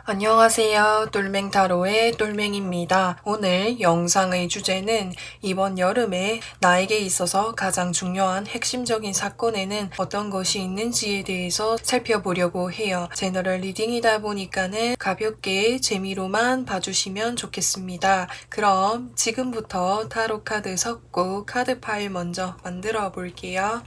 안녕하세요. 똘맹타로의 똘맹입니다. 오늘 영상의 주제는 이번 여름에 나에게 있어서 가장 중요한 핵심적인 사건에는 어떤 것이 있는지에 대해서 살펴보려고 해요. 제너럴 리딩이다 보니까는 가볍게 재미로만 봐주시면 좋겠습니다. 그럼 지금부터 타로 카드 섞고 카드 파일 먼저 만들어 볼게요.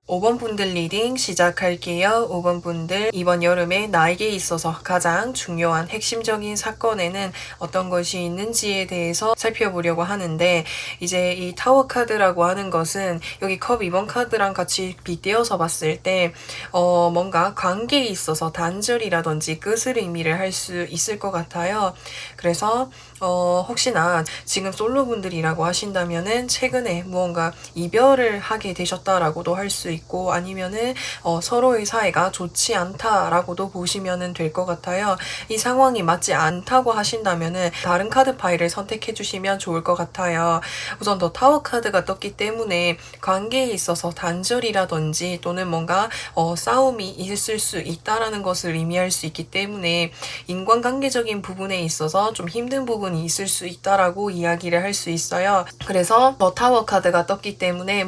(5번) 분들 리딩 시작할게요. 5번 분들, 이번 여름에 나에게 있어서 가장 중요한 핵심적인 사건에는 어떤 것이 있는지에 대해서 살펴보려고 하는데, 이제 이 타워 카드라고 하는 것은 여기 컵 2번 카드랑 같이 빗대어서 봤을 때 뭔가 관계에 있어서 단절이라든지 끝을 의미를 할 수 있을 것 같아요. 그래서 혹시나 지금 솔로분들이라고 하신다면은 최근에 무언가 이별을 하게 되셨다라고도 할 수 있고, 아니면은 서로의 사이가 좋지 않다라고도 보시면은 될 것 같아요. 이 상황이 맞지 않다고 하신다면은 다른 카드 파일을 선택해 주시면 좋을 것 같아요. 우선 더 타워 카드가 떴기 때문에 관계에 있어서 단절이라든지 또는 뭔가 싸움이 있을 수 있다라는 것을 의미할 수 있기 때문에 인간관계적인 부분에 있어서 좀 힘든 부분이 있을 수 있다라고 이야기를 할 수 있어요. 그래서 더 타워 카드가 떴기 때문에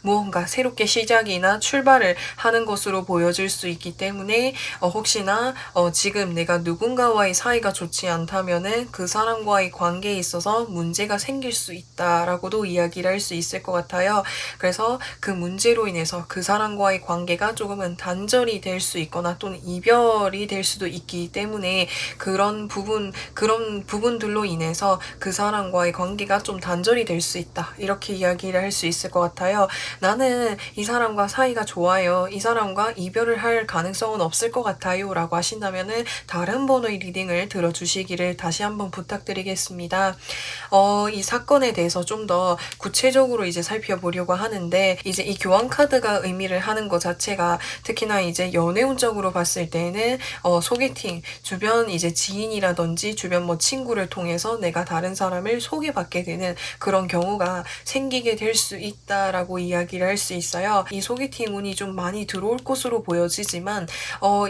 무언가 새롭게 시작이나 출발을 하는 것으로 보여질 수 있기 때문에 혹시나 지금 내가 누군가와의 사이가 좋지 않다면은 그 사람과의 관계에 있어서 문제가 생길 수 있다라고도 이야기를 할 수 있을 것 같아요. 그래서 그 문제로 인해서 그 사람과의 관계가 조금은 단절이 될 수 있거나 또는 이별이 될 수도 있기 때문에 그런 부분들로 인해서 그 사람과의 관계가 좀 단절이 될 수 있다, 이렇게 이야기를 할 수 있을 것 같아요. 나는 이 사람과 사이가 좋아요, 이 사람과 이별을 할 가능성은 없을 것 같아요 라고 하신다면은 다른 번호의 리딩을 들어주시기를 다시 한번 부탁드리겠습니다. 이 사건에 대해서 좀 더 구체적으로 이제 살펴보려고 하는데, 이제 이 교환 카드가 의미를 하는 것 자체가 특히나 이제 연애 운적으로 봤을 때는 소개팅, 주변 이제 지인이라든지 주변 뭐 친구를 통해 통해서 내가 다른 사람을 소개받게 되는 그런 경우가 생기게 될 수 있다라고 이야기를 할 수 있어요. 이 소개팅 운이 좀 많이 들어올 것으로 보여지지만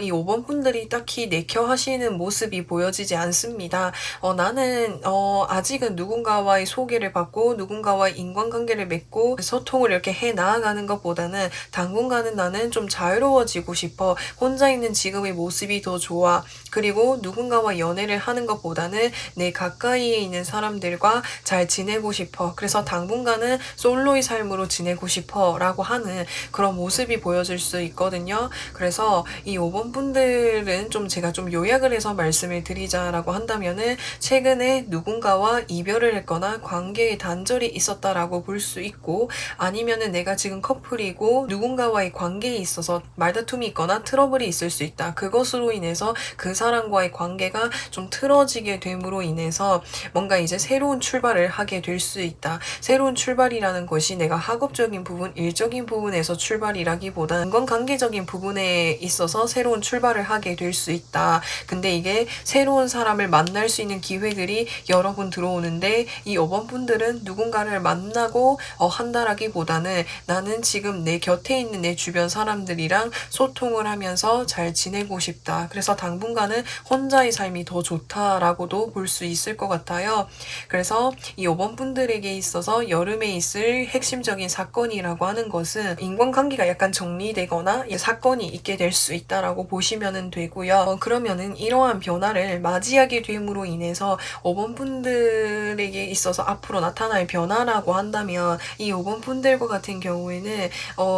이 5번 분들이 딱히 내켜 하시는 모습이 보여지지 않습니다. 나는 아직은 누군가와의 소개를 받고 누군가와의 인간관계를 맺고 소통을 이렇게 해 나아가는 것보다는 당분간은 나는 좀 자유로워지고 싶어. 혼자 있는 지금의 모습이 더 좋아. 그리고 누군가와 연애를 하는 것보다는 내 가까이에 있는 사람들과 잘 지내고 싶어. 그래서 당분간은 솔로의 삶으로 지내고 싶어 라고 하는 그런 모습이 보여질 수 있거든요. 그래서 이 5번 분들은 좀 제가 좀 요약을 해서 말씀을 드리자라고 한다면은 최근에 누군가와 이별을 했거나 관계의 단절이 있었다라고 볼 수 있고, 아니면은 내가 지금 커플이고 누군가와의 관계에 있어서 말다툼이 있거나 트러블이 있을 수 있다. 그것으로 인해서 그 사람과의 관계가 좀 틀어지게 됨으로 인해서 뭔가 이제 새로운 출발을 하게 될 수 있다. 새로운 출발이라는 것이 내가 학업적인 부분, 일적인 부분에서 출발이라기보다 인간관계적인 부분에 있어서 새로운 출발을 하게 될 수 있다. 근데 이게 새로운 사람을 만날 수 있는 기회들이 여러 번 들어오는데 이 5번 분들은 누군가를 만나고 한다라기보다는 나는 지금 내 곁에 있는 내 주변 사람들이랑 소통을 하면서 잘 지내고 싶다. 그래서 당분간은 혼자의 삶이 더 좋다라고도 볼 수 있을 것 같아요. 그래서 이 5번 분들에게 있어서 여름에 있을 핵심적인 사건이라고 하는 것은 인간관계가 약간 정리되거나 사건이 있게 될 수 있다라고 보시면 되고요. 그러면은 이러한 변화를 맞이하게 됨으로 인해서 5번 분들에게 있어서 앞으로 나타날 변화라고 한다면 이 5번 분들과 같은 경우에는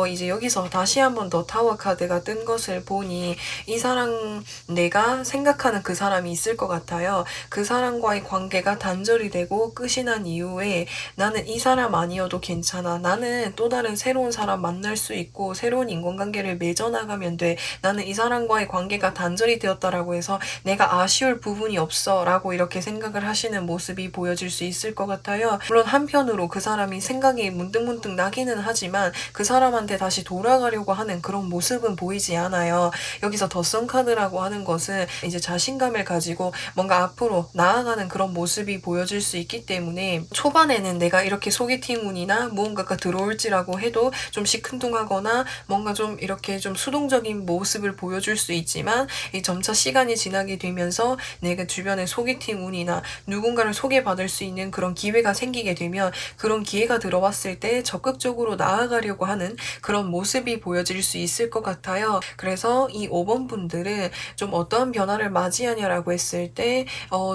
이제 여기서 다시 한번 더 타워 카드가 뜬 것을 보니 이 사람, 내가 생각하는 그 사람이 있을 것 같아요. 그 사람과의 관계가 단절이 되고 끝이 난 이후에 나는 이 사람 아니어도 괜찮아. 나는 또 다른 새로운 사람 만날 수 있고 새로운 인간관계를 맺어나가면 돼. 나는 이 사람과의 관계가 단절이 되었다라고 해서 내가 아쉬울 부분이 없어 라고 이렇게 생각을 하시는 모습이 보여질 수 있을 것 같아요. 물론 한편으로 그 사람이 생각이 문득문득 나기는 하지만 그 사람한테 다시 돌아가려고 하는 그런 모습은 보이지 않아요. 여기서 더선 카드라고 하는 것은 이제 자신감을 가지고 뭔가 앞으로 나아가는 그런 모습이 보여질 수 있기 때문에 초반에는 내가 이렇게 소개팅 운이나 무언가가 들어올지라고 해도 좀 시큰둥하거나 뭔가 좀 이렇게 좀 수동적인 모습을 보여줄 수 있지만 이 점차 시간이 지나게 되면서 내가 주변에 소개팅 운이나 누군가를 소개받을 수 있는 그런 기회가 생기게 되면 그런 기회가 들어왔을 때 적극적으로 나아가려고 하는 그런 모습이 보여질 수 있을 것 같아요. 그래서 이 5번 분들은 좀 어떠한 변화를 맞이하냐라고 했을 때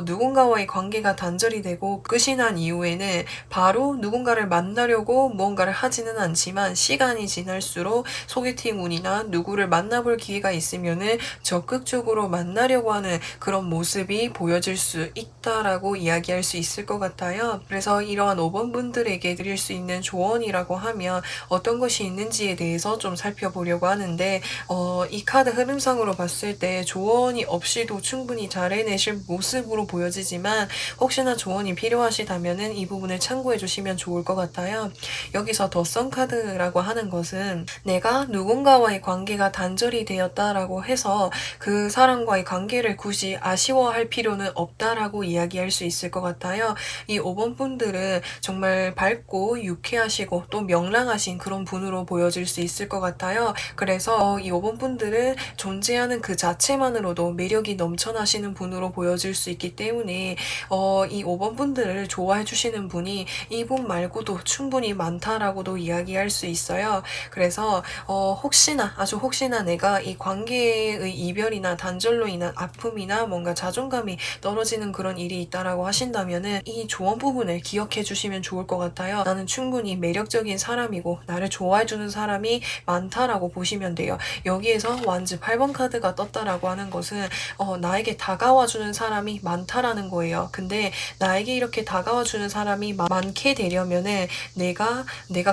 누군가와의 관계가 단절이 되고 끝이 난 이후에는 바로 누군가를 만나려고 무언가를 하지는 않지만 시간이 지날수록 소개팅 운이나 누구를 만나볼 기회가 있으면은 적극적으로 만나려고 하는 그런 모습이 보여질 수 있다라고 이야기할 수 있을 것 같아요. 그래서 이러한 5번 분들에게 드릴 수 있는 조언이라고 하면 어떤 것이 있는지에 대해서 좀 살펴보려고 하는데 이 카드 흐름상으로 봤을 때 조언이 없이도 충분히 잘 해내실 모습으로 보여지지만 혹시나 조언이 필요하시다면은 이 부분을 참고해 주시면 좋을 것 같아요. 여기서 더 선 카드라고 하는 것은 내가 누군가와의 관계가 단절이 되었다라고 해서 그 사람과의 관계를 굳이 아쉬워할 필요는 없다라고 이야기할 수 있을 것 같아요. 이 5번 분들은 정말 밝고 유쾌하시고 또 명랑하신 그런 분으로 보여질 수 있을 것 같아요. 그래서 이 5번 분들은 존재하는 그 자체만으로도 매력이 넘쳐나시는 분으로 보여질 수 있기 때문에 이 5번 분들을 좋아해 주시는 분이 이분 말고도 충분히 많다라고도 이야기할 수 있어요. 그래서 혹시나 아주 혹시나 내가 이 관계의 이별이나 단절로 인한 아픔이나 뭔가 자존감이 떨어지는 그런 일이 있다라고 하신다면은 이 조언 부분을 기억해 주시면 좋을 것 같아요. 나는 충분히 매력적인 사람이고 나를 좋아해 주는 사람이 많다라고 보시면 돼요. 여기에서 완즈 8번 카드가 떴다라고 하는 것은 나에게 다가와 주는 사람이 많다라는 거예요. 근데 나에게 이렇게 다가와 주는 사람이 많게 되려면은 내가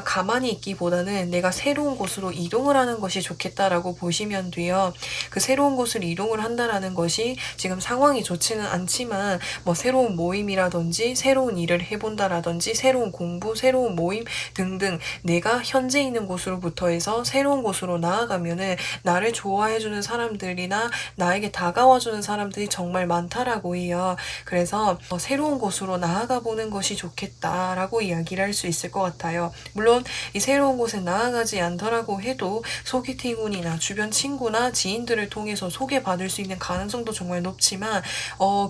가만히 있기보다는 내가 새로운 곳으로 이동을 하는 것이 좋겠다라고 보시면 돼요. 그 새로운 곳을 이동을 한다라는 것이 지금 상황이 좋지는 않지만 뭐 새로운 모임이라든지 새로운 일을 해본다라든지 새로운 공부, 새로운 모임 등등 내가 현재 있는 곳으로부터 해서 새로운 곳으로 나아가면은 나를 좋아해주는 사람들이나 나에게 다가와주는 사람들이 정말 많다라고 해요. 그래서 그래서 새로운 곳으로 나아가 보는 것이 좋겠다라고 이야기를 할 수 있을 것 같아요. 물론 이 새로운 곳에 나아가지 않더라고 해도 소개팅운이나 주변 친구나 지인들을 통해서 소개받을 수 있는 가능성도 정말 높지만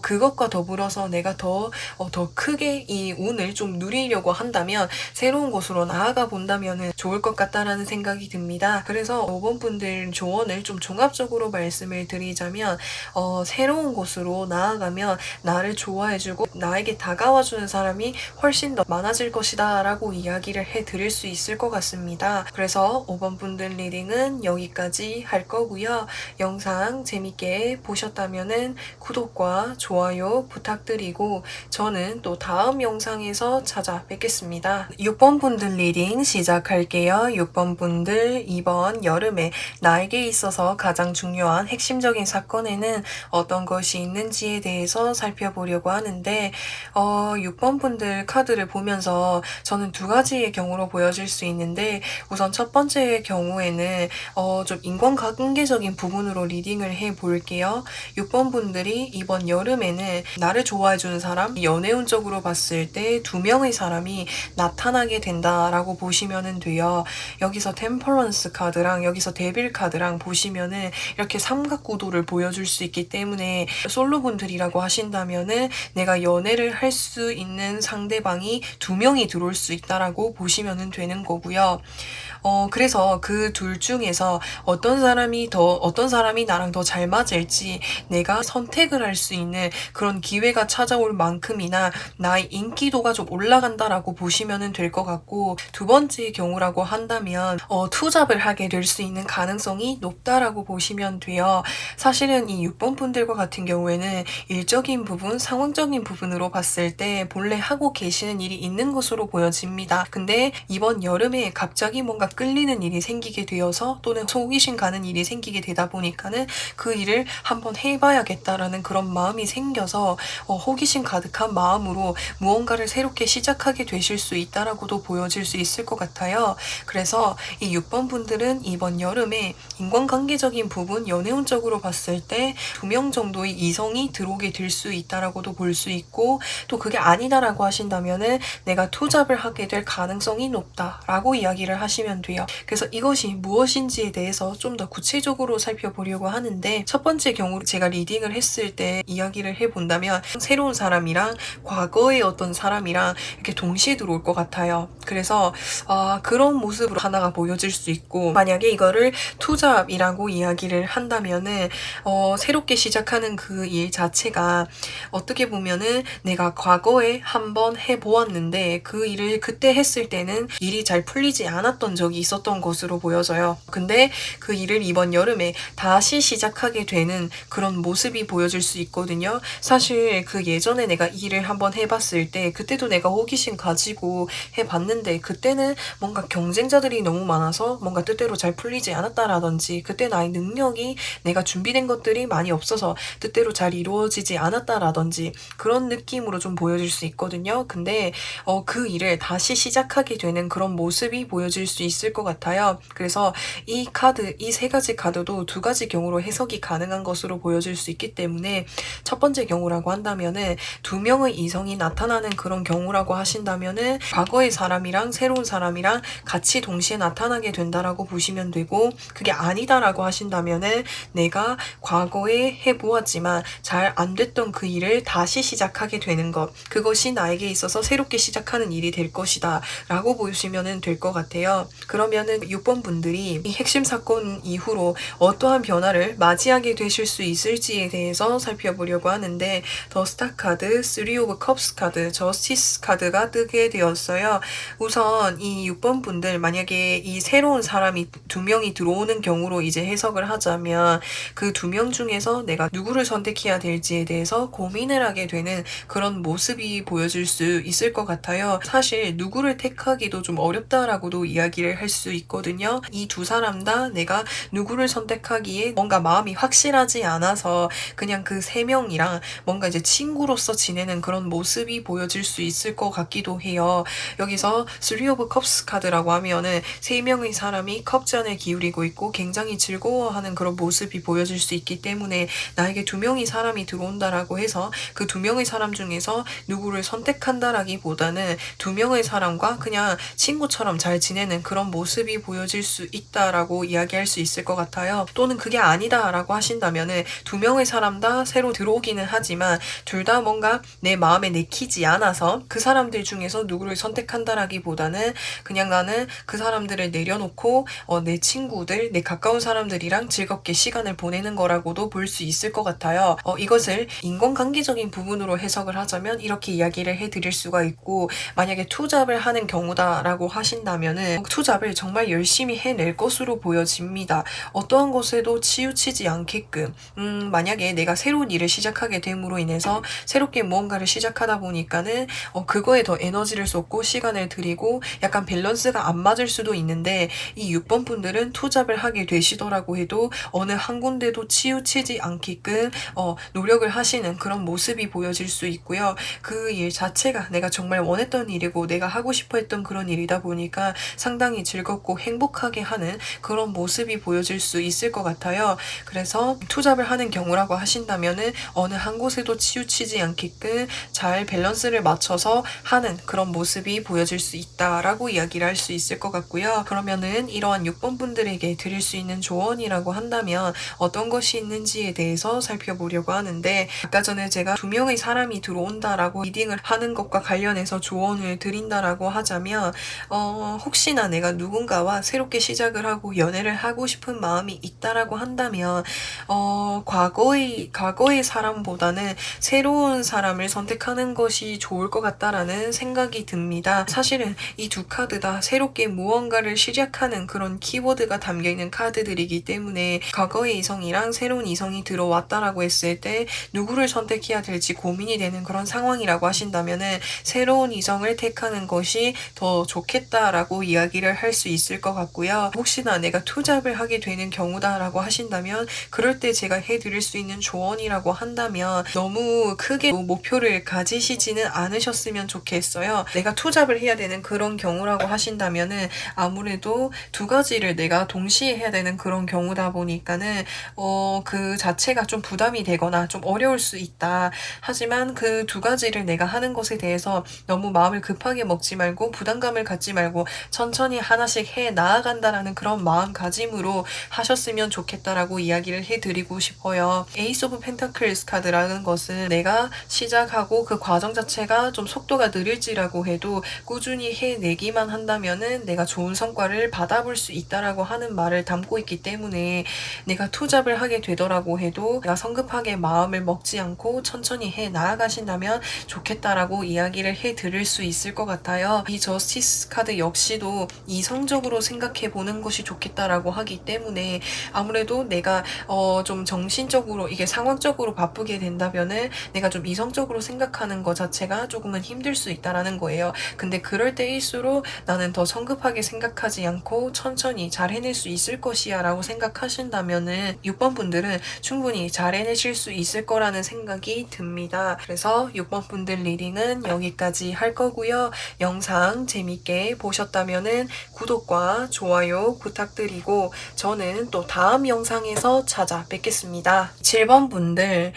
그것과 더불어서 내가 더 크게 이 운을 좀 누리려고 한다면 새로운 곳으로 나아가 본다면 좋을 것 같다라는 생각이 듭니다. 그래서 5번 분들 조언을 좀 종합적으로 말씀을 드리자면 새로운 곳으로 나아가면 나를 좋아해주고 나에게 다가와주는 사람이 훨씬 더 많아질 것이다 라고 이야기를 해드릴 수 있을 것 같습니다. 그래서 5번 분들 리딩은 여기까지 할 거고요. 영상 재밌게 보셨다면 구독과 좋아요 부탁드리고 저는 또 다음 영상에서 찾아뵙겠습니다. 6번 분들 리딩 시작할게요. 6번 분들 이번 여름에 나에게 있어서 가장 중요한 핵심적인 사건에는 어떤 것이 있는지에 대해서 살펴보려고 하는데 6번 분들 카드를 보면서 저는 두 가지의 경우로 보여질 수 있는데 우선 첫 번째의 경우에는 좀 인간관계적인 부분으로 리딩을 해볼게요. 6번 분들이 이번 여름에는 나를 좋아해주는 사람, 연애운적으로 봤을 때 두 명의 사람이 나타나게 된다라고 보시면 돼요. 여기서 템퍼런스 카드랑 여기서 데빌 카드랑 보시면은 이렇게 삼각구도를 보여줄 수 있기 때문에 솔로분들이라고 하신다면은 내가 연애를 할 수 있는 상대방이 두 명이 들어올 수 있다라고 보시면 되는 거고요. 그래서 그 둘 중에서 어떤 사람이 나랑 더 잘 맞을지 내가 선택을 할 수 있는 그런 기회가 찾아올 만큼이나 나의 인기도가 좀 올라간다라고 보시면 될 것 같고 두 번째 경우라고 한다면 투잡을 하게 될 수 있는 가능성이 높다라고 보시면 돼요. 사실은 이 6번 분들과 같은 경우에는 일적인 부분, 상황적인 부분으로 봤을 때 본래 하고 계시는 일이 있는 것으로 보여집니다. 근데 이번 여름에 갑자기 뭔가 끌리는 일이 생기게 되어서 또는 호기심 가는 일이 생기게 되다 보니까는 그 일을 한번 해봐야겠다라는 그런 마음이 생겨서 호기심 가득한 마음으로 무언가를 새롭게 시작하게 되실 수 있다라고도 보여질 수 있을 것 같아요. 그래서 이 6번 분들은 이번 여름에 인간관계적인 부분, 연애운적으로 봤을 때 2명 정도의 이성이 들어오게 될 수 있다라고도 볼 수 있고 또 그게 아니다라고 하신다면은 내가 투잡을 하게 될 가능성이 높다라고 이야기를 하시면 돼요. 그래서 이것이 무엇인지에 대해서 좀 더 구체적으로 살펴보려고 하는데 첫 번째 경우로 제가 리딩을 했을 때 이야기를 해본다면 새로운 사람이랑 과거의 어떤 사람이랑 이렇게 동시에 들어올 것 같아요. 그래서 그런 모습으로 하나가 보여질 수 있고 만약에 이거를 투잡이라고 이야기를 한다면은 새롭게 시작하는 그 일 자체가 어떻게 보면은 내가 과거에 한번 해보았는데 그 일을 그때 했을 때는 일이 잘 풀리지 않았던 적이 있었던 것으로 보여져요. 근데 그 일을 이번 여름에 다시 시작하게 되는 그런 모습이 보여질 수 있거든요. 사실 그 예전에 내가 이 일을 한번 해봤을 때 그때도 내가 호기심 가지고 해봤는데 그때는 뭔가 경쟁자들이 너무 많아서 뭔가 뜻대로 잘 풀리지 않았다라든지 그때 나의 능력이 내가 준비된 것들이 많이 없어서 뜻대로 잘 이루어지지 않았다라든지 그런 느낌으로 좀 보여질 수 있거든요. 근데 그 일을 다시 시작하게 되는 그런 모습이 보여질 수 있을 것 같아요. 그래서 이 카드, 이 세 가지 카드도 두 가지 경우로 해석이 가능한 것으로 보여질 수 있기 때문에 첫 번째 경우라고 한다면은 두 명의 이성이 나타나는 그런 경우라고 하신다면은 과거의 사람이랑 새로운 사람이랑 같이 동시에 나타나게 된다라고 보시면 되고 그게 아니다라고 하신다면은 내가 과거에 해보았지만 잘 안 됐던 그 일을 다시 시작하게 되는 것 그것이 나에게 있어서 새롭게 시작하는 일이 될 것이다 라고 보시면 될 것 같아요. 그러면은 6번 분들이 이 핵심 사건 이후로 어떠한 변화를 맞이하게 되실 수 있을지에 대해서 살펴보려고 하는데 더 스타 카드, 3 오브 컵스 카드, 저스티스 카드가 뜨게 되었어요. 우선 이 6번 분들 만약에 이 새로운 사람이 두 명이 들어오는 경우로 이제 해석을 하자면 그 두 명 중에서 내가 누구를 선택해야 될지에 대해서 고민을 하게 되는 그런 모습이 보여질 수 있을 것 같아요. 사실 누구를 택하기도 좀 어렵다라고도 이야기를 이야기를 할 수 있거든요. 이 두 사람 다 내가 누구를 선택하기에 뭔가 마음이 확실하지 않아서 그냥 그 세 명이랑 뭔가 이제 친구로서 지내는 그런 모습이 보여질 수 있을 것 같기도 해요. 여기서 Three of Cups 카드라고 하면은 세 명의 사람이 컵잔을 기울이고 있고 굉장히 즐거워하는 그런 모습이 보여질 수 있기 때문에 나에게 두 명의 사람이 들어온다라고 해서 그 두 명의 사람 중에서 누구를 선택한다라기보다는 두 명의 사람과 그냥 친구처럼 잘 지내는 그런 모습이 보여질 수 있다라고 이야기할 수 있을 것 같아요. 또는 그게 아니다라고 하신다면은 두 명의 사람 다 새로 들어오기는 하지만 둘 다 뭔가 내 마음에 내키지 않아서 그 사람들 중에서 누구를 선택한다라기보다는 그냥 나는 그 사람들을 내려놓고 내 친구들, 내 가까운 사람들이랑 즐겁게 시간을 보내는 거라고도 볼 수 있을 것 같아요. 이것을 인간관계적인 부분으로 해석을 하자면 이렇게 이야기를 해드릴 수가 있고, 만약에 투잡을 하는 경우다라고 하신다면은 투잡을 정말 열심히 해낼 것으로 보여집니다. 어떠한 것에도 치우치지 않게끔 만약에 내가 새로운 일을 시작하게 됨으로 인해서 새롭게 무언가를 시작하다 보니까는 그거에 더 에너지를 쏟고 시간을 들이고 약간 밸런스가 안 맞을 수도 있는데, 이 6번 분들은 투잡을 하게 되시더라고 해도 어느 한 군데도 치우치지 않게끔 노력을 하시는 그런 모습이 보여질 수 있고요. 그 일 자체가 내가 정말 원했던 일이고 내가 하고 싶어 했던 그런 일이다 보니까 상당히 즐겁고 행복하게 하는 그런 모습이 보여질 수 있을 것 같아요. 그래서 투잡을 하는 경우라고 하신다면은 어느 한 곳에도 치우치지 않게끔 잘 밸런스를 맞춰서 하는 그런 모습이 보여질 수 있다라고 이야기를 할 수 있을 것 같고요. 그러면은 이러한 6번 분들에게 드릴 수 있는 조언이라고 한다면 어떤 것이 있는지에 대해서 살펴보려고 하는데, 아까 전에 제가 두 명의 사람이 들어온다라고 리딩을 하는 것과 관련해서 조언을 드린다라고 하자면 혹시나 내가 누군가와 새롭게 시작을 하고 연애를 하고 싶은 마음이 있다라고 한다면 과거의 사람보다는 새로운 사람을 선택하는 것이 좋을 것 같다라는 생각이 듭니다. 사실은 이 두 카드 다 새롭게 무언가를 시작하는 그런 키워드가 담겨있는 카드들이기 때문에 과거의 이성이랑 새로운 이성이 들어왔다라고 했을 때 누구를 선택해야 될지 고민이 되는 그런 상황이라고 하신다면은 새로운 이성을 택하는 것이 더 좋겠다라고 이야기를 할 수 있을 것 같고요. 혹시나 내가 투잡을 하게 되는 경우다라고 하신다면 그럴 때 제가 해드릴 수 있는 조언이라고 한다면 너무 크게 목표를 가지시지는 않으셨으면 좋겠어요. 내가 투잡을 해야 되는 그런 경우라고 하신다면은 아무래도 두 가지를 내가 동시에 해야 되는 그런 경우다 보니까는 그 자체가 좀 부담이 되거나 좀 어려울 수 있다. 하지만 그 두 가지를 내가 하는 것에 대해서 너무 마음을 급하게 먹지 말고 부담감을 갖지 말고 천천히 하나씩 해 나아간다라는 그런 마음가짐으로 하셨으면 좋겠다라고 이야기를 해드리고 싶어요. 에이스 오브 펜타클스 카드라는 것은 내가 시작하고 그 과정 자체가 좀 속도가 느릴지라고 해도 꾸준히 해내기만 한다면은 내가 좋은 성과를 받아볼 수 있다라고 하는 말을 담고 있기 때문에 내가 투잡을 하게 되더라고 해도 내가 성급하게 마음을 먹지 않고 천천히 해 나아가신다면 좋겠다라고 이야기를 해드릴 수 있을 것 같아요. 이 저스티스 카드 역시도 이성적으로 생각해 보는 것이 좋겠다라고 하기 때문에 아무래도 내가 좀 정신적으로 이게 상황적으로 바쁘게 된다면은 내가 좀 이성적으로 생각하는 것 자체가 조금은 힘들 수 있다라는 거예요. 근데 그럴 때일수록 나는 더 성급하게 생각하지 않고 천천히 잘 해낼 수 있을 것이야 라고 생각하신다면은 6번 분들은 충분히 잘 해내실 수 있을 거라는 생각이 듭니다. 그래서 6번 분들 리딩은 여기까지 할 거고요. 영상 재밌게 보셨다면은 구독과 좋아요 부탁드리고 저는 또 다음 영상에서 찾아뵙겠습니다. 7번 분들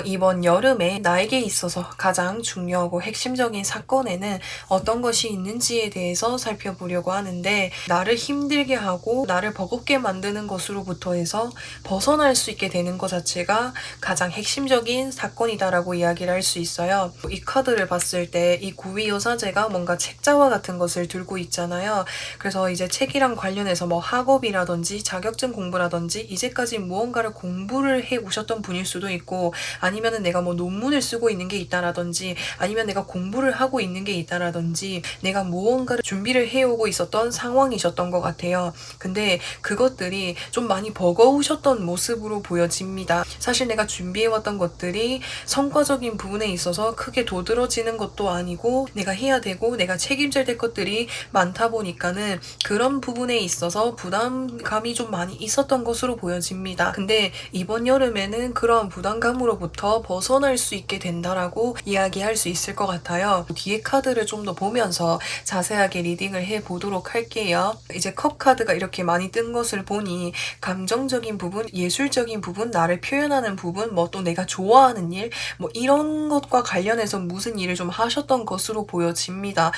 이번 여름에 나에게 있어서 가장 중요하고 핵심적인 사건에는 어떤 것이 있는지에 대해서 살펴보려고 하는데, 나를 힘들게 하고 나를 버겁게 만드는 것으로부터 해서 벗어날 수 있게 되는 것 자체가 가장 핵심적인 사건이다라고 이야기를 할 수 있어요. 이 카드를 봤을 때 이 구위요사제가 뭔가 책자와 같은 것을 들고 있잖아요. 그래서 이제 책이랑 관련해서 뭐 학업이라든지 자격증 공부라든지 이제까지 무언가를 공부를 해 오셨던 분일 수도 있고, 아니면은 내가 뭐 논문을 쓰고 있는 게 있다라든지, 아니면 내가 공부를 하고 있는 게 있다라든지, 내가 무언가를 준비를 해오고 있었던 상황이셨던 것 같아요. 근데 그것들이 좀 많이 버거우셨던 모습으로 보여집니다. 사실 내가 준비해왔던 것들이 성과적인 부분에 있어서 크게 도드러지는 것도 아니고 내가 해야 되고 내가 책임져야 될 것들이 많다 보니까는 보니까는 그런 부분에 있어서 부담감이 좀 많이 있었던 것으로 보여집니다. 근데 이번 여름에는 그런 부담감으로부터 벗어날 수 있게 된다라고 이야기할 수 있을 것 같아요. 뒤에 카드를 좀 더 보면서 자세하게 리딩을 해보도록 할게요. 이제 컵 카드가 이렇게 많이 뜬 것을 보니 감정적인 부분, 예술적인 부분, 나를 표현하는 부분, 뭐 또 내가 좋아하는 일, 뭐 이런 것과 관련해서 무슨 일을 좀 하셨던 것으로 보여집니다.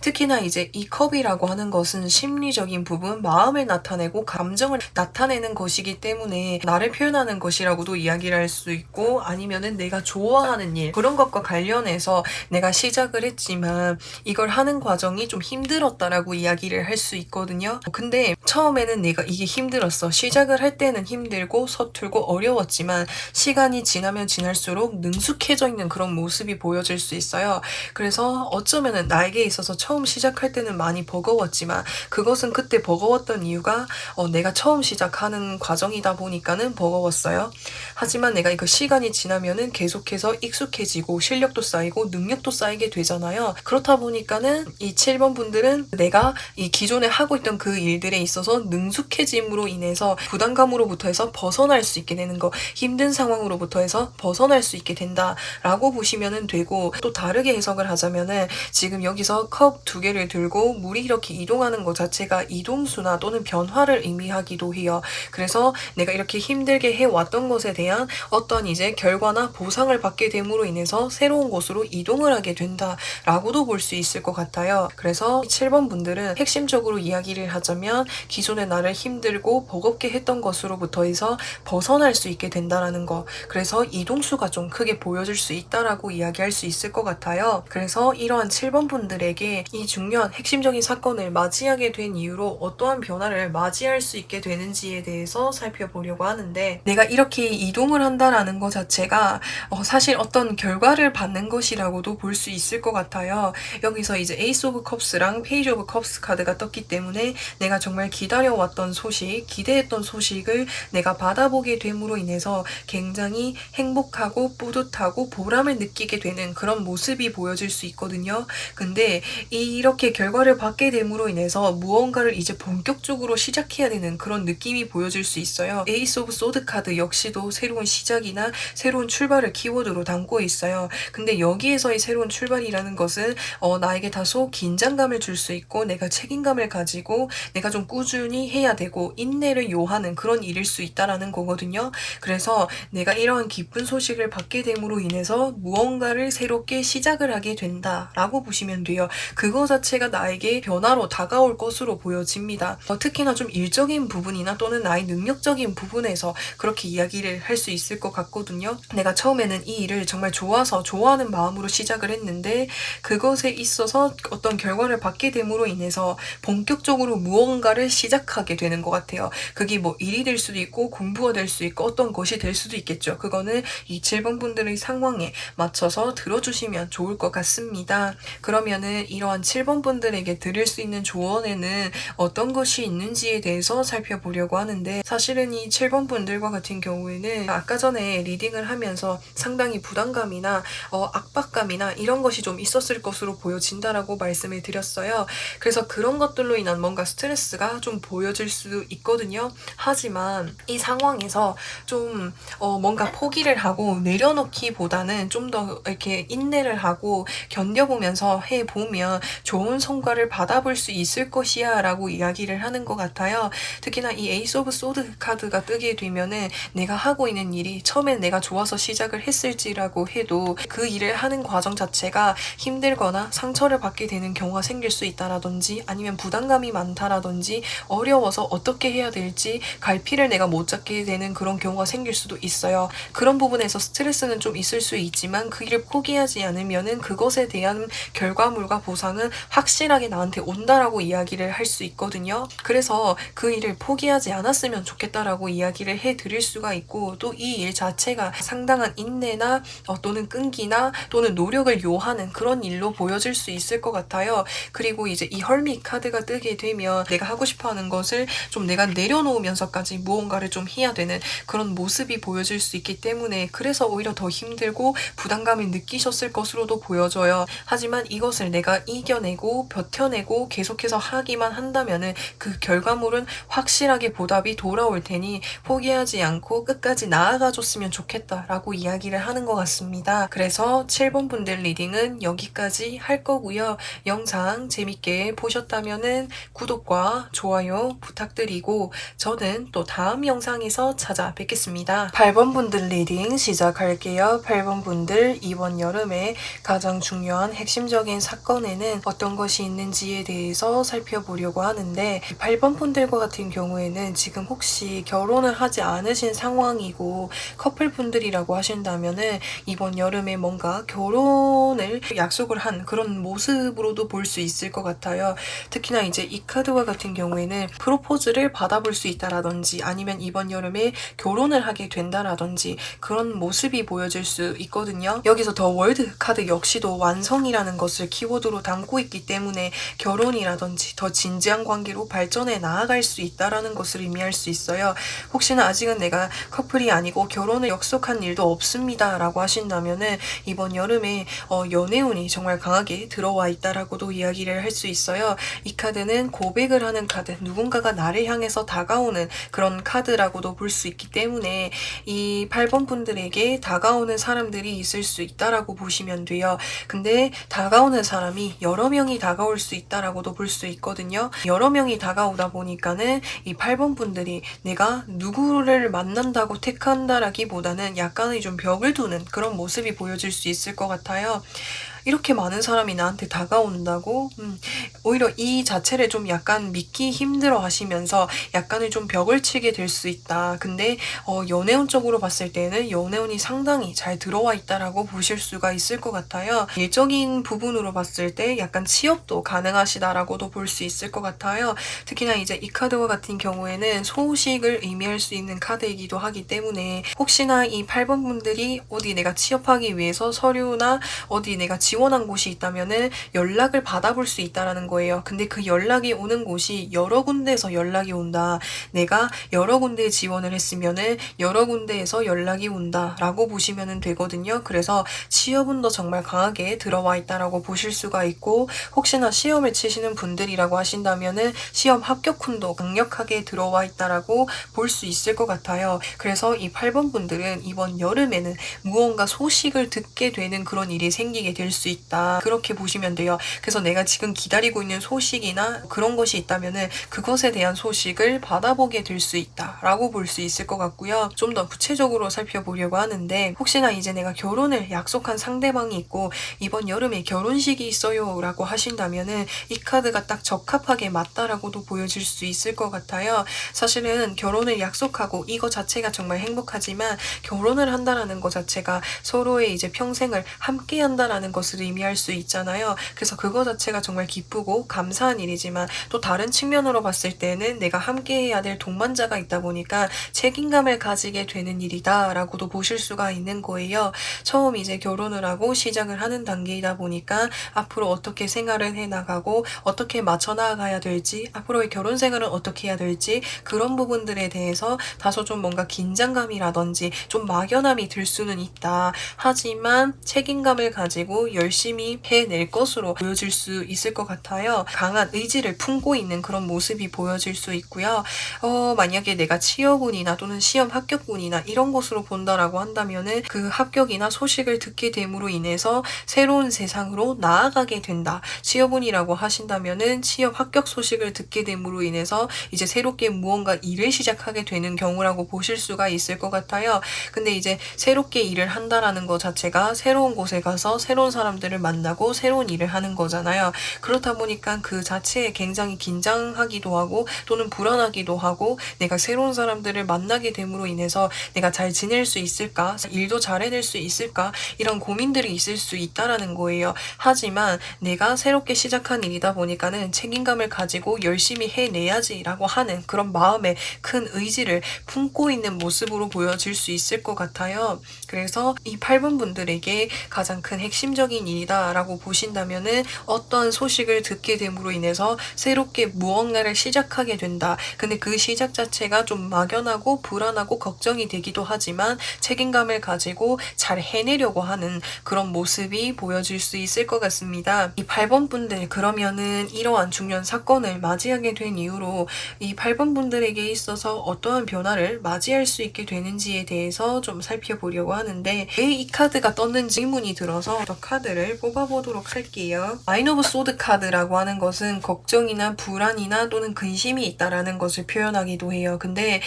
특히나 이제 이 컵이라고 하는 것은 심리적인 부분, 마음을 나타내고 감정을 나타내는 것이기 때문에 나를 표현하는 것이라고도 이야기를 할 수 있고, 아니면은 내가 좋아하는 일, 그런 것과 관련해서 내가 시작을 했지만 이걸 하는 과정이 좀 힘들었다라고 이야기를 할 수 있거든요. 근데 처음에는 내가 이게 힘들었어. 시작을 할 때는 힘들고 서툴고 어려웠지만 시간이 지나면 지날수록 능숙해져 있는 그런 모습이 보여질 수 있어요. 그래서 어쩌면은 나에게 있어서 처음 시작할 때는 많이 버거웠지만 그것은 그때 버거웠던 이유가 내가 처음 시작하는 과정이다 보니까는 버거웠어요. 하지만 내가 이거 시간이 지나면은 계속해서 익숙해지고 실력도 쌓이고 능력도 쌓이게 되잖아요. 그렇다 보니까는 이 7번 분들은 내가 이 기존에 하고 있던 그 일들에 있어서 능숙해짐으로 인해서 부담감으로부터 해서 벗어날 수 있게 되는 거, 힘든 상황으로부터 해서 벗어날 수 있게 된다라고 보시면 되고, 또 다르게 해석을 하자면은 지금 여기서 컵 2개를 들고 물이 이렇게 이동하는 것 자체가 이동수나 또는 변화를 의미하기도 해요. 그래서 내가 이렇게 힘들게 해왔던 것에 대한 어떤 이제 결과나 보상을 받게 됨으로 인해서 새로운 곳으로 이동을 하게 된다라고도 볼 수 있을 것 같아요. 그래서 7번 분들은 핵심적으로 이야기를 하자면 기존의 나를 힘들고 버겁게 했던 것으로부터 해서 벗어날 수 있게 된다라는 거, 그래서 이동수가 좀 크게 보여질 수 있다라고 이야기할 수 있을 것 같아요. 그래서 이러한 7번 분들에게 이 중요한 핵심적인 사건을 맞이하게 된 이유로 어떠한 변화를 맞이할 수 있게 되는지에 대해서 살펴보려고 하는데, 내가 이렇게 이동을 한다라는 것 자체가 사실 어떤 결과를 받는 것이라고도 볼 수 있을 것 같아요. 여기서 이제 에이스 오브 컵스랑 페이지 오브 컵스 카드가 떴기 때문에 내가 정말 기다려왔던 소식, 기대했던 소식을 내가 받아보게 됨으로 인해서 굉장히 행복하고 뿌듯하고 보람을 느끼게 되는 그런 모습이 보여질 수 있거든요. 근데 이렇게 결과를 받게 됨으로 인해서 무언가를 이제 본격적으로 시작해야 되는 그런 느낌이 보여질 수 있어요. 에이스 오브 소드 카드 역시도 새로운 시작이나 새로운 출발을 키워드로 담고 있어요. 근데 여기에서의 새로운 출발이라는 것은 나에게 다소 긴장감을 줄 수 있고, 내가 책임감을 가지고 내가 좀 꾸준히 해야 되고 인내를 요하는 그런 일일 수 있다라는 거거든요. 그래서 내가 이러한 기쁜 소식을 받게 됨으로 인해서 무언가를 새롭게 시작을 하게 된다라고 보시면 돼요. 그거 자체가 나에게 변화로 다가올 것으로 보여집니다. 특히나 좀 일적인 부분이나 또는 나의 능력적인 부분에서 그렇게 이야기를 할 수 있을 것 같거든요. 내가 처음에는 이 일을 정말 좋아서 좋아하는 마음으로 시작을 했는데 그것에 있어서 어떤 결과를 받게 됨으로 인해서 본격적으로 무언가를 시작하게 되는 것 같아요. 그게 뭐 일이 될 수도 있고 공부가 될 수 있고 어떤 것이 될 수도 있겠죠. 그거는 이 7번 분들의 상황에 맞춰서 들어주시면 좋을 것 같습니다. 그러면은 이러한 7번 분들에게 드릴 수 있는 조언에는 어떤 것이 있는지에 대해서 살펴보려고 하는데, 사실은 이 7번 분들과 같은 경우에는 아까 전에 리딩을 하면서 상당히 부담감이나 압박감이나 이런 것이 좀 있었을 것으로 보여진다라고 말씀을 드렸어요. 그래서 그런 것들로 인한 뭔가 스트레스가 좀 보여질 수 있거든요. 하지만 이 상황에서 좀 뭔가 포기를 하고 내려놓기보다는 좀 더 이렇게 인내를 하고 견뎌보면서 해보면 좋은 성과를 받아볼 수 있을 것이야 라고 이야기를 하는 것 같아요. 특히나 이 에이스 오브 소드 카드가 뜨게 되면은 내가 하고 있는 일이 처음엔 내가 좋아서 시작을 했을지라고 해도 그 일을 하는 과정 자체가 힘들거나 상처를 받게 되는 경우가 생길 수 있다라든지, 아니면 부담감이 많다라든지 어려워서 어떻게 해야 될지 갈피를 내가 못 잡게 되는 그런 경우가 생길 수도 있어요. 그런 부분에서 스트레스는 좀 있을 수 있지만 그 일을 포기하지 않으면은 그것에 대한 결과물과 보상은 확실하게 나한테 온다라고 이야기를 할 수 있거든요. 그래서 그 일을 포기하지 않았으면 좋겠다라고 이야기를 해드릴 수가 있고, 또 이 일 자체가 상당한 인내나 또는 끈기나 또는 노력을 요하는 그런 일로 보여질 수 있을 것 같아요. 그리고 이제 이 헐밋 카드가 뜨게 되면 내가 하고 싶어하는 것을 좀 내가 내려놓으면서까지 무언가를 좀 해야 되는 그런 모습이 보여질 수 있기 때문에, 그래서 오히려 더 힘들고 부담감을 느끼셨을 것으로도 보여져요. 하지만 이것을 내가 이겨내고 이겨내고 계속해서 하기만 한다면은 그 결과물은 확실하게 보답이 돌아올 테니 포기하지 않고 끝까지 나아가줬으면 좋겠다라고 이야기를 하는 것 같습니다. 그래서 7번 분들 리딩은 여기까지 할 거고요. 영상 재밌게 보셨다면은 구독과 좋아요 부탁드리고 저는 또 다음 영상에서 찾아뵙겠습니다. 8번 분들 리딩 시작할게요. 8번 분들 이번 여름에 가장 중요한 핵심적인 사건에는 어떤 것이 있는지에 대해서 살펴보려고 하는데 8번 분들과 같은 경우에는 지금 혹시 결혼을 하지 않으신 상황이고 커플 분들이라고 하신다면은 이번 여름에 뭔가 결혼을 약속을 한 그런 모습으로도 볼 수 있을 것 같아요. 특히나 이제 이 카드와 같은 경우에는 프로포즈를 받아볼 수 있다라든지 아니면 이번 여름에 결혼을 하게 된다라든지 그런 모습이 보여질 수 있거든요. 여기서 더 월드 카드 역시도 완성이라는 것을 키워드로 담고 있기 때문에 결혼이라든지 더 진지한 관계로 발전해 나아갈 수 있다라는 것을 의미할 수 있어요. 혹시나 아직은 내가 커플이 아니고 결혼을 약속한 일도 없습니다 라고 하신다면은 이번 여름에 연애운이 정말 강하게 들어와 있다라고도 이야기를 할 수 있어요. 이 카드는 고백을 하는 카드, 누군가가 나를 향해서 다가오는 그런 카드라고도 볼 수 있기 때문에 이 8번 분들에게 다가오는 사람들이 있을 수 있다라고 보시면 돼요. 근데 다가오는 사람이 여러 명이 다가올 수 있다라고도 볼 수 있거든요. 여러 명이 다가오다 보니까는 이 8번 분들이 내가 누구를 만난다고 택한다라기보다는 약간의 좀 벽을 두는 그런 모습이 보여질 수 있을 것 같아요. 이렇게 많은 사람이 나한테 다가온다고? 오히려 이 자체를 좀 약간 믿기 힘들어 하시면서 약간의 좀 벽을 치게 될 수 있다. 근데 연애운 쪽으로 봤을 때는 연애운이 상당히 잘 들어와 있다라고 보실 수가 있을 것 같아요. 일적인 부분으로 봤을 때 약간 취업도 가능하시다라고도 볼 수 있을 것 같아요. 특히나 이제 이 카드와 같은 경우에는 소식을 의미할 수 있는 카드이기도 하기 때문에 혹시나 이 8번 분들이 어디 내가 취업하기 위해서 서류나 어디 내가 지원한 곳이 있다면은 연락을 받아볼 수 있다라는 거예요. 근데 그 연락이 오는 곳이 여러 군데에서 연락이 온다. 내가 여러 군데에 지원을 했으면은 여러 군데에서 연락이 온다라고 보시면 되거든요. 그래서 취업운도 정말 강하게 들어와 있다라고 보실 수가 있고 혹시나 시험을 치시는 분들이라고 하신다면은 시험 합격운도 강력하게 들어와 있다라고 볼 수 있을 것 같아요. 그래서 이 8번 분들은 이번 여름에는 무언가 소식을 듣게 되는 그런 일이 생기게 될 수 있다. 그렇게 보시면 돼요. 그래서 내가 지금 기다리고 있는 소식이나 그런 것이 있다면은 그것에 대한 소식을 받아보게 될 수 있다라고 볼 수 있을 것 같고요. 좀 더 구체적으로 살펴보려고 하는데 혹시나 이제 내가 결혼을 약속한 상대방이 있고 이번 여름에 결혼식이 있어요 라고 하신다면은 이 카드가 딱 적합하게 맞다라고도 보여질 수 있을 것 같아요. 사실은 결혼을 약속하고 이거 자체가 정말 행복하지만 결혼을 한다라는 것 자체가 서로의 이제 평생을 함께 한다라는 것을 의미할 수 있잖아요. 그래서 그거 자체가 정말 기쁘고 감사한 일이지만 또 다른 측면으로 봤을 때는 내가 함께 해야 될 동반자가 있다 보니까 책임감을 가지게 되는 일이다 라고도 보실 수가 있는 거예요. 처음 이제 결혼을 하고 시작을 하는 단계이다 보니까 앞으로 어떻게 생활을 해나가고 어떻게 맞춰 나가야 될지 앞으로의 결혼 생활은 어떻게 해야 될지 그런 부분들에 대해서 다소 좀 뭔가 긴장감이라든지 좀 막연함이 들 수는 있다. 하지만 책임감을 가지고 열심히 해낼 것으로 보여질 수 있을 것 같아요. 강한 의지를 품고 있는 그런 모습이 보여질 수 있고요. 만약에 내가 취업운이나 또는 시험 합격운이나 이런 것으로 본다라고 한다면은 그 합격이나 소식을 듣게 됨으로 인해서 새로운 세상으로 나아가게 된다. 취업운이라고 하신다면은 취업 합격 소식을 듣게 됨으로 인해서 이제 새롭게 무언가 일을 시작하게 되는 경우라고 보실 수가 있을 것 같아요. 근데 이제 새롭게 일을 한다라는 것 자체가 새로운 곳에 가서 새로운 사람들을 만나고 새로운 일을 하는 거잖아요. 그렇다 보니까 그 자체에 굉장히 긴장하기도 하고 또는 불안하기도 하고 내가 새로운 사람들을 만나게 됨으로 인해서 내가 잘 지낼 수 있을까? 일도 잘 해낼 수 있을까? 이런 고민들이 있을 수 있다라는 거예요. 하지만 내가 새롭게 시작한 일이다 보니까는 책임감을 가지고 열심히 해내야지 라고 하는 그런 마음의 큰 의지를 품고 있는 모습으로 보여질 수 있을 것 같아요. 그래서 이 8번 분들에게 가장 큰 핵심적인 긍정적인 일이다 라고 보신다면은 어떤 소식을 듣게 됨으로 인해서 새롭게 무언가를 시작하게 된다. 근데 그 시작 자체가 좀 막연하고 불안하고 걱정이 되기도 하지만 책임감을 가지고 잘 해내려고 하는 그런 모습이 보여질 수 있을 것 같습니다. 이 8번 분들, 그러면은 이러한 중요한 사건을 맞이하게 된 이후로 이 8번 분들에게 있어서 어떠한 변화를 맞이할 수 있게 되는지에 대해서 좀 살펴보려고 하는데, 왜 이 카드가 떴는지 질문이 들어서 더 카드를 뽑아보도록 할게요. 나인 오브 소드 카드라고 하는 것은 걱정이나 불안이나 또는 근심이 있다라는 것을 표현하기도 해요. 근데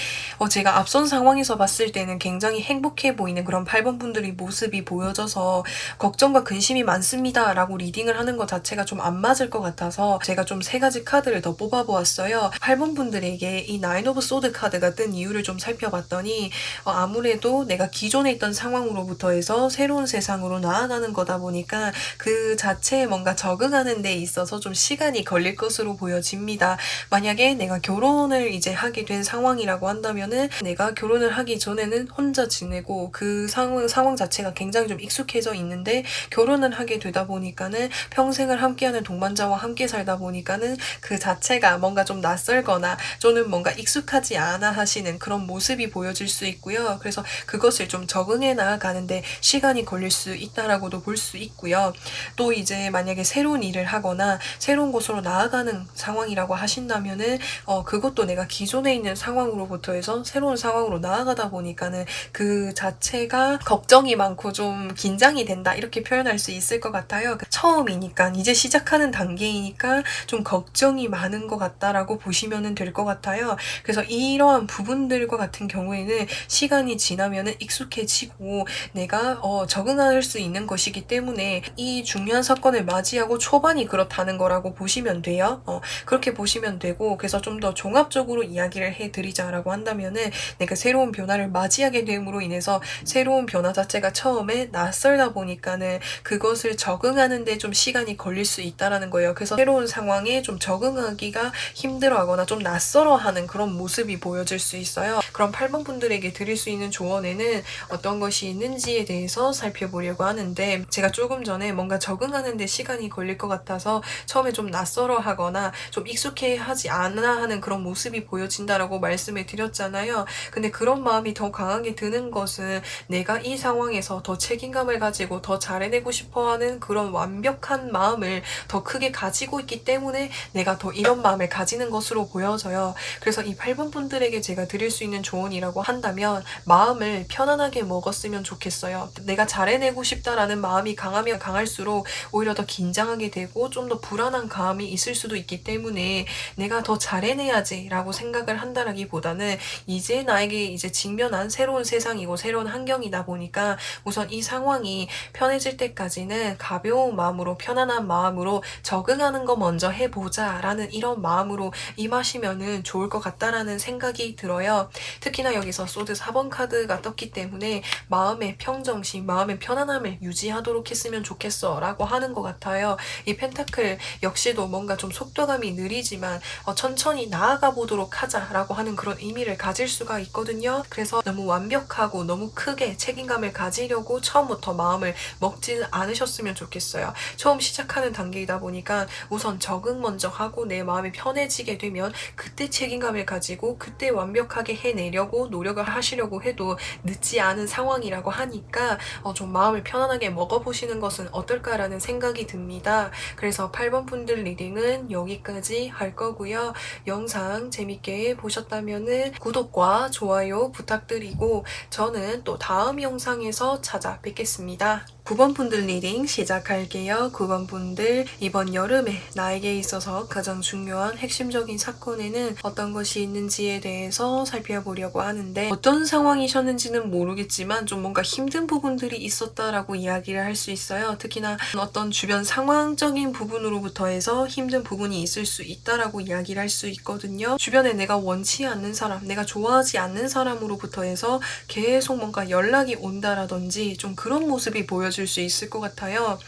제가 앞선 상황에서 봤을 때는 굉장히 행복해 보이는 그런 8번 분들의 모습이 보여져서 걱정과 근심이 많습니다 라고 리딩을 하는 것 자체가 좀 안 맞을 것 같아서 제가 좀 3가지 카드를 더 뽑아보았어요. 8번 분들에게 이 나인 오브 소드 카드가 뜬 이유를 좀 살펴봤더니 아무래도 내가 기존에 있던 상황으로부터 해서 새로운 세상으로 나아가는 거다 보니까 그 자체에 뭔가 적응하는 데 있어서 좀 시간이 걸릴 것으로 보여집니다. 만약에 내가 결혼을 이제 하게 된 상황이라고 한다면은 내가 결혼을 하기 전에는 혼자 지내고 그 상황 자체가 굉장히 좀 익숙해져 있는데 결혼을 하게 되다 보니까는 평생을 함께하는 동반자와 함께 살다 보니까는 그 자체가 뭔가 좀 낯설거나 또는 뭔가 익숙하지 않아 하시는 그런 모습이 보여질 수 있고요. 그래서 그것을 좀 적응해 나아가는데 시간이 걸릴 수 있다라고도 볼 수 있고요. 또 이제 만약에 새로운 일을 하거나 새로운 곳으로 나아가는 상황이라고 하신다면은 그것도 내가 기존에 있는 상황으로부터 해서 새로운 상황으로 나아가다 보니까는 그 자체가 걱정이 많고 좀 긴장이 된다 이렇게 표현할 수 있을 것 같아요. 처음이니까 이제 시작하는 단계이니까 좀 걱정이 많은 것 같다라고 보시면 될 것 같아요. 그래서 이러한 부분들과 같은 경우에는 시간이 지나면 익숙해지고 내가 적응할 수 있는 것이기 때문에 이 중요한 사건을 맞이하고 초반이 그렇다는 거라고 보시면 돼요. 그렇게 보시면 되고, 그래서 좀 더 종합적으로 이야기를 해드리자라고 한다면은 내가 새로운 변화를 맞이하게 됨으로 인해서 새로운 변화 자체가 처음에 낯설다 보니까는 그것을 적응하는데 좀 시간이 걸릴 수 있다라는 거예요. 그래서 새로운 상황에 좀 적응하기가 힘들어하거나 좀 낯설어하는 그런 모습이 보여질 수 있어요. 그럼 8번 분들에게 드릴 수 있는 조언에는 어떤 것이 있는지에 대해서 살펴보려고 하는데, 제가 조금 전에 뭔가 적응하는데 시간이 걸릴 것 같아서 처음에 좀 낯설어하거나 좀 익숙해하지 않아 하는 그런 모습이 보여진다라고 말씀을 드렸잖아요. 근데 그런 마음이 더 강하게 드는 것은 내가 이 상황에서 더 책임감을 가지고 더 잘해내고 싶어하는 그런 완벽한 마음을 더 크게 가지고 있기 때문에 내가 더 이런 마음을 가지는 것으로 보여져요. 그래서 이 8번 분들에게 제가 드릴 수 있는 조언이라고 한다면 마음을 편안하게 먹었으면 좋겠어요. 내가 잘해내고 싶다라는 마음이 강하면 강할수록 오히려 더 긴장하게 되고 좀 더 불안한 감이 있을 수도 있기 때문에 내가 더 잘해내야지 라고 생각을 한다라기보다는 이제 나에게 이제 직면한 새로운 세상이고 새로운 환경이다 보니까 우선 이 상황이 편해질 때까지는 가벼운 마음으로 편안한 마음으로 적응하는 거 먼저 해보자 라는 이런 마음으로 임하시면은 좋을 것 같다라는 생각이 들어요. 특히나 여기서 소드 4번 카드가 떴기 때문에 마음의 평정심, 마음의 편안함을 유지하도록 했으면 좋겠어 라고 하는 것 같아요. 이 펜타클 역시도 뭔가 좀 속도감이 느리지만 천천히 나아가 보도록 하자라고 하는 그런 의미를 가질 수가 있거든요. 그래서 너무 완벽하고 너무 크게 책임감을 가지려고 처음부터 마음을 먹지는 않으셨으면 좋겠어요. 처음 시작하는 단계이다 보니까 우선 적응 먼저 하고 내 마음이 편해지게 되면 그때 책임감을 가지고 그때 완벽하게 해내려고 노력을 하시려고 해도 늦지 않은 상황이라고 하니까 좀 마음을 편안하게 먹어보시는 것은 어떨까라는 생각이 듭니다. 그래서 8번 분들 리딩은 여기까지 할 거고요. 영상 재밌게 보셨다면 구독과 좋아요 부탁드리고 저는 또 다음 영상에서 찾아뵙겠습니다. 9번 분들 리딩 시작할게요. 9번 분들, 이번 여름에 나에게 있어서 가장 중요한 핵심적인 사건에는 어떤 것이 있는지에 대해서 살펴보려고 하는데, 어떤 상황이셨는지는 모르겠지만 좀 뭔가 힘든 부분들이 있었다라고 이야기를 할 수 있어요. 특히나 어떤 주변 상황적인 부분으로부터 해서 힘든 부분이 있을 수 있다라고 이야기를 할 수 있거든요. 주변에 내가 원치 않는 사람, 내가 좋아하지 않는 사람으로부터 해서 계속 뭔가 연락이 온다라든지 좀 그런 모습이 보여질 보여줄 수 있을 것 같아요.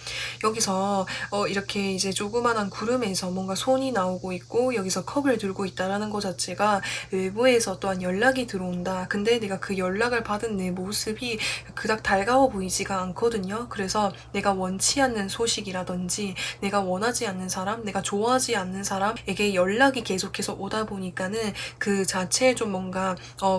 여기서 이렇게 이제 조그만한 구름에서 뭔가 손이 나오고 있고 여기서 컵을 들고 있다라는 것 자체가 외부에서 또한 연락이 들어온다. 근데 내가 그 연락을 받은 내 모습이 그닥 달가워 보이지가 않거든요. 그래서 내가 원치 않는 소식이라든지 내가 원하지 않는 사람, 내가 좋아하지 않는 사람에게 연락이 계속해서 오다 보니까는 그 자체에 좀 뭔가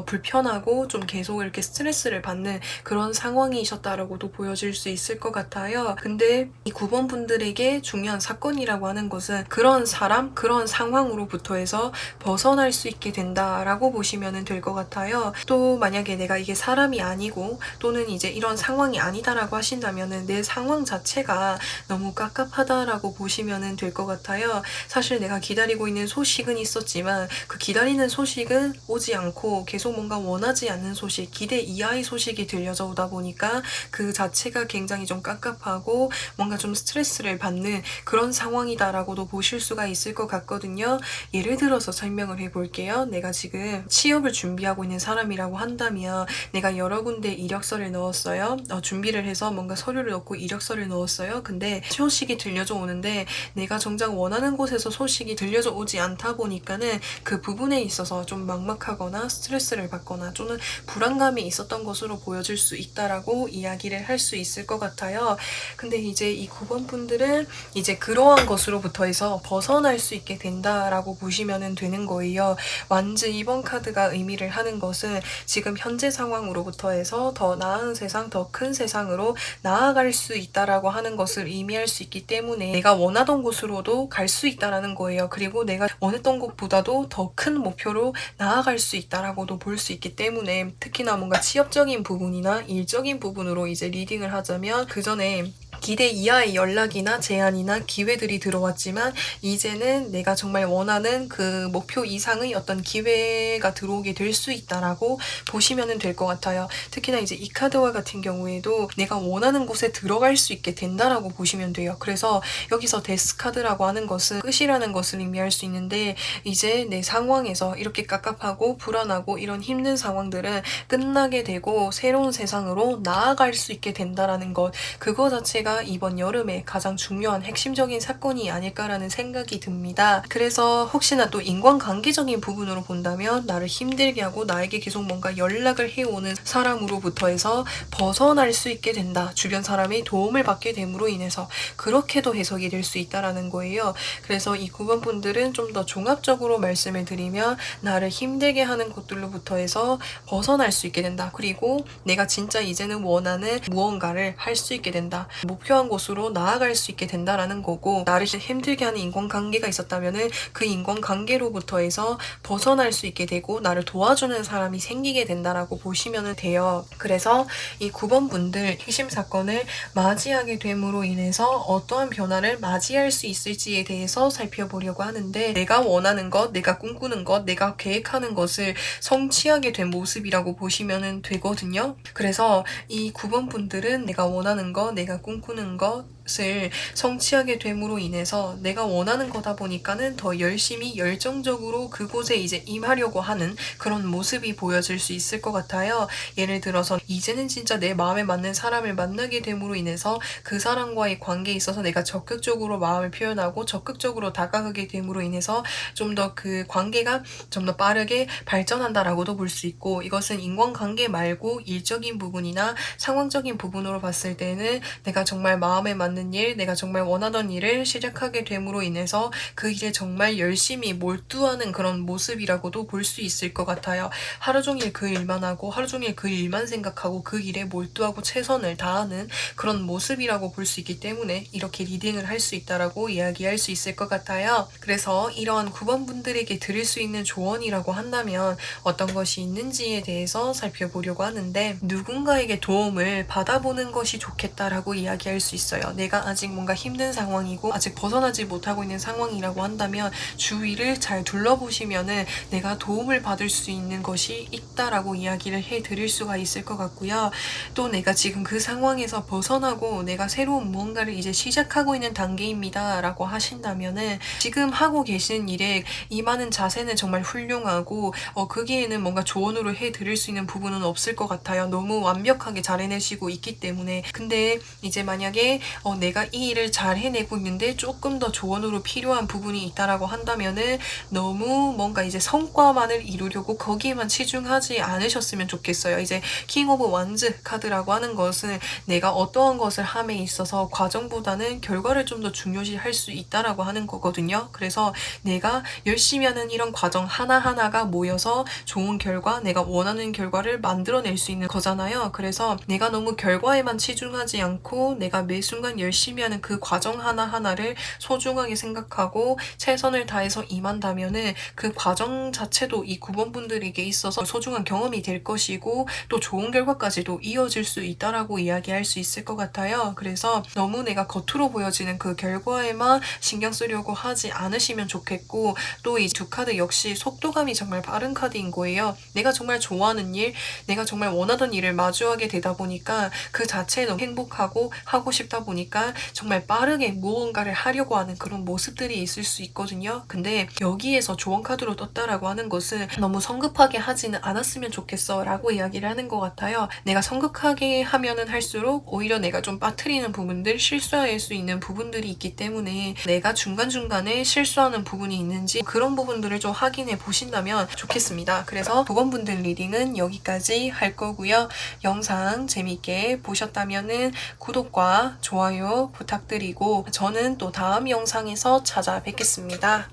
불편하고 좀 계속 이렇게 스트레스를 받는 그런 상황이셨다라고도 보여질 수 있을 것 같아요. 근데 이 9번 분들에게 중요한 사건이라고 하는 것은 그런 사람, 그런 상황으로부터 해서 벗어날 수 있게 된다라고 보시면 될 것 같아요. 또 만약에 내가 이게 사람이 아니고 또는 이제 이런 상황이 아니다라고 하신다면 내 상황 자체가 너무 깝깝하다라고 보시면 될 것 같아요. 사실 내가 기다리고 있는 소식은 있었지만 그 기다리는 소식은 오지 않고 계속 뭔가 원하지 않는 소식, 기대 이하의 소식이 들려져 오다 보니까 그 자체가 굉장히 좀 깝깝하고 뭔가 좀 스트레스를 받는 그런 상황이다라고도 보실 수가 있을 것 같거든요. 예를 들어서 설명을 해볼게요. 내가 지금 취업을 준비하고 있는 사람이라고 한다면 내가 여러 군데 이력서를 넣었어요. 준비를 해서 뭔가 서류를 넣고 이력서를 넣었어요. 근데 소식이 들려져 오는데 내가 정작 원하는 곳에서 소식이 들려져 오지 않다 보니까는 그 부분에 있어서 좀 막막하거나 스트레스를 받거나 또는 불안감이 있었던 것으로 보여질 수 있다라고 이야기를 할 수 있을 것 같아요. 근데 이제 이 9번 분들은 이제 그러한 것으로부터 해서 벗어날 수 있게 된다라고 보시면 되는 거예요. 완즈 2번 카드가 의미를 하는 것은 지금 현재 상황으로부터 해서 더 나은 세상, 더 큰 세상으로 나아갈 수 있다라고 하는 것을 의미할 수 있기 때문에 내가 원하던 곳으로도 갈 수 있다라는 거예요. 그리고 내가 원했던 곳보다도 더 큰 목표로 나아갈 수 있다라고도 볼 수 있기 때문에 특히나 뭔가 취업적인 부분이나 일적인 부분으로 이제 리딩을 하자면 그 전에 기대 이하의 연락이나 제안이나 기회들이 들어왔지만 이제는 내가 정말 원하는 그 목표 이상의 어떤 기회가 들어오게 될 수 있다라고 보시면 될 것 같아요. 특히나 이제 이 카드와 같은 경우에도 내가 원하는 곳에 들어갈 수 있게 된다라고 보시면 돼요. 그래서 여기서 데스 카드라고 하는 것은 끝이라는 것을 의미할 수 있는데 이제 내 상황에서 이렇게 깝깝하고 불안하고 이런 힘든 상황들은 끝나게 되고 새로운 세상으로 나아갈 수 있게 된다라는 것, 그거 자체가 이번 여름에 가장 중요한 핵심적인 사건이 아닐까라는 생각이 듭니다. 그래서 혹시나 또 인간관계적인 부분으로 본다면 나를 힘들게 하고 나에게 계속 뭔가 연락을 해오는 사람으로부터 해서 벗어날 수 있게 된다. 주변 사람의 도움을 받게 됨으로 인해서 그렇게도 해석이 될 수 있다라는 거예요. 그래서 이 9번 분들은 좀 더 종합적으로 말씀을 드리면 나를 힘들게 하는 것들로부터 해서 벗어날 수 있게 된다. 그리고 내가 진짜 이제는 원하는 무언가를 할 수 있게 된다. 목표한 곳으로 나아갈 수 있게 된다라는 거고, 나를 힘들게 하는 인간관계가 있었다면은 그 인간관계로부터 해서 벗어날 수 있게 되고 나를 도와주는 사람이 생기게 된다라고 보시면 돼요. 그래서 이 9번 분들 핵심 사건을 맞이하게 됨으로 인해서 어떠한 변화를 맞이할 수 있을지에 대해서 살펴보려고 하는데, 내가 원하는 것, 내가 꿈꾸는 것, 내가 계획하는 것을 성취하게 된 모습이라고 보시면 되거든요. 그래서 이 9번 분들은 내가 원하는 것, 내가 꿈꾸는 것을 성취하게 됨으로 인해서 내가 원하는 거다 보니까는 더 열심히 열정적으로 그곳에 이제 임하려고 하는 그런 모습이 보여질 수 있을 것 같아요. 예를 들어서 이제는 진짜 내 마음에 맞는 사람을 만나게 됨으로 인해서 그 사람과의 관계에 있어서 내가 적극적으로 마음을 표현하고 적극적으로 다가가게 됨으로 인해서 좀 더 그 관계가 좀 더 빠르게 발전한다라고도 볼 수 있고, 이것은 인간관계 말고 일적인 부분이나 상황적인 부분으로 봤을 때는 내가 정말 마음에 맞는 일, 내가 정말 원하던 일을 시작하게 됨으로 인해서 그 일에 정말 열심히 몰두하는 그런 모습이라고도 볼 수 있을 것 같아요. 하루 종일 그 일만 하고 하루 종일 그 일만 생각하고 그 일에 몰두하고 최선을 다하는 그런 모습이라고 볼 수 있기 때문에 이렇게 리딩을 할 수 있다라고 이야기할 수 있을 것 같아요. 그래서 이런 9번 분들에게 드릴 수 있는 조언이라고 한다면 어떤 것이 있는지에 대해서 살펴보려고 하는데, 누군가에게 도움을 받아보는 것이 좋겠다라고 이야기할 수 있어요. 내가 아직 뭔가 힘든 상황이고 아직 벗어나지 못하고 있는 상황이라고 한다면 주위를 잘 둘러보시면은 내가 도움을 받을 수 있는 것이 있다라고 이야기를 해드릴 수가 있을 것 같고요. 또 내가 지금 그 상황에서 벗어나고 내가 새로운 무언가를 이제 시작하고 있는 단계입니다 라고 하신다면은 지금 하고 계신 일에 임하는 자세는 정말 훌륭하고 거기에는 뭔가 조언으로 해드릴 수 있는 부분은 없을 것 같아요. 너무 완벽하게 잘 해내시고 있기 때문에. 근데 이제 만약에 내가 이 일을 잘 해내고 있는데 조금 더 조언으로 필요한 부분이 있다라고 한다면은 너무 뭔가 이제 성과만을 이루려고 거기에만 치중하지 않으셨으면 좋겠어요. 이제 킹 오브 완즈 카드라고 하는 것은 내가 어떠한 것을 함에 있어서 과정보다는 결과를 좀 더 중요시 할 수 있다라고 하는 거거든요. 그래서 내가 열심히 하는 이런 과정 하나하나가 모여서 좋은 결과, 내가 원하는 결과를 만들어낼 수 있는 거잖아요. 그래서 내가 너무 결과에만 치중하지 않고 내가 매 순간 열심히 하는 그 과정 하나하나를 소중하게 생각하고 최선을 다해서 임한다면은 그 과정 자체도 이 9번 분들에게 있어서 소중한 경험이 될 것이고 또 좋은 결과까지도 이어질 수 있다라고 이야기할 수 있을 것 같아요. 그래서 너무 내가 겉으로 보여지는 그 결과에만 신경 쓰려고 하지 않으시면 좋겠고 또 이 두 카드 역시 속도감이 정말 빠른 카드인 거예요. 내가 정말 좋아하는 일, 내가 정말 원하던 일을 마주하게 되다 보니까 그 자체에 너무 행복하고 하고 싶다 보니까 정말 빠르게 무언가를 하려고 하는 그런 모습들이 있을 수 있거든요. 근데 여기에서 조언 카드로 떴다라고 하는 것은 너무 성급하게 하지는 않았으면 좋겠어 라고 이야기를 하는 것 같아요. 내가 성급하게 하면은 할수록 오히려 내가 좀 빠뜨리는 부분들, 실수할 수 있는 부분들이 있기 때문에 내가 중간중간에 실수하는 부분이 있는지 그런 부분들을 좀 확인해 보신다면 좋겠습니다. 그래서 9번 분들 리딩은 여기까지 할 거고요. 영상 재밌게 보셨다면은 구독과 좋아요 부탁드리고 저는 또 다음 영상에서 찾아뵙겠습니다.